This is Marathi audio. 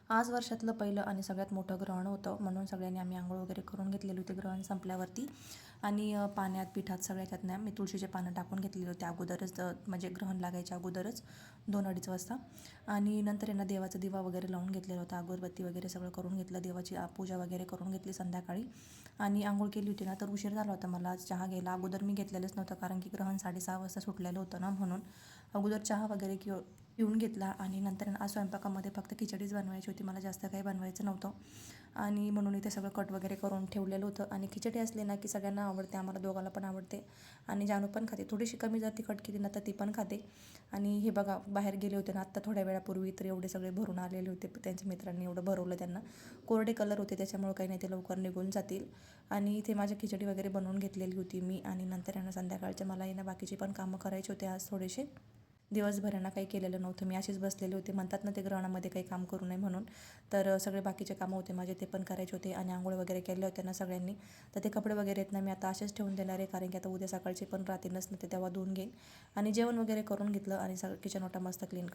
आज वर्षातलं पहिलं आणि सगळ्यात मोठं ग्रहण होतं, म्हणून सगळ्यांनी आम्ही अंघोळ वगैरे करून घेतलेली होती ग्रहण संपल्यावरती. आणि पाण्यात पिठात सगळ्याच्यात नाही मी तुळशीचे पानं टाकून घेतलेली होती अगोदरच, म्हणजे ग्रहण लागायच्या अगोदरच 2-2:30 वाजता. आणि नंतर यांना देवाचा दिवा वगैरे लावून घेतलेला होता, अगरबत्ती वगैरे सगळं करून घेतलं, देवाची पूजा वगैरे करून घेतली संध्याकाळी. आणि अंघोळ केली होती ना, तर उशीर झाला होता मला आज चहा घ्यायला. अगोदर मी घेतलेलंच नव्हतं, कारण की ग्रहण 6:30 वाजता सुटलेलं होतं ना, म्हणून अगोदर चहा वगैरे पिऊन घेतला. आणि नंतर आज स्वयंपाकामध्ये फक्त खिचडीच बनवायची होती, मला जास्त काही बनवायचं नव्हतं. आणि म्हणून इथे सगळं कट वगैरे करून ठेवलेलं होतं. आणि खिचडी असली ना की सगळ्यांना आवडते, आम्हाला दोघाला पण आवडते. आणि जानू पण खाते, थोडीशी कमी जर तिखट केली ना तर ती पण खाते. आणि हे बघा, बाहेर गेले होते ना आत्ता थोड्या वेळापूर्वी, तर एवढे सगळे भरून आलेले होते, त्यांच्या मित्रांनी एवढं भरवलं त्यांना. कोरडे कलर होते त्याच्यामुळे काही नाही, ते लवकर निघून जातील. आणि इथे माझी खिचडी वगैरे बनवून घेतलेली होती मी. आणि नंतर यांना संध्याकाळच्या मला येणं बाकीचे पण कामं करायचे होते आज थोडेसे. दिवसभर यांना काही केलेलं नव्हतं, मी अशीच बसलेले होते. म्हणतात ना ते ग्रहणामध्ये काही काम करू नये म्हणून. तर सगळे बाकीचे कामं होते माझे, ते पण करायचे होते. आणि आंघोळ वगैरे केले होते ना सगळ्यांनी, तर ते कपडे वगैरे आहेत ना मी आता असेच ठेवून देणार आहे, कारण की आता उद्या सकाळचे पण राहतीलच ना, ते तेव्हा धुवून घेईन. आणि जेवण वगैरे करून घेतलं आणि सगळं किचन ओटा मस्त क्लीन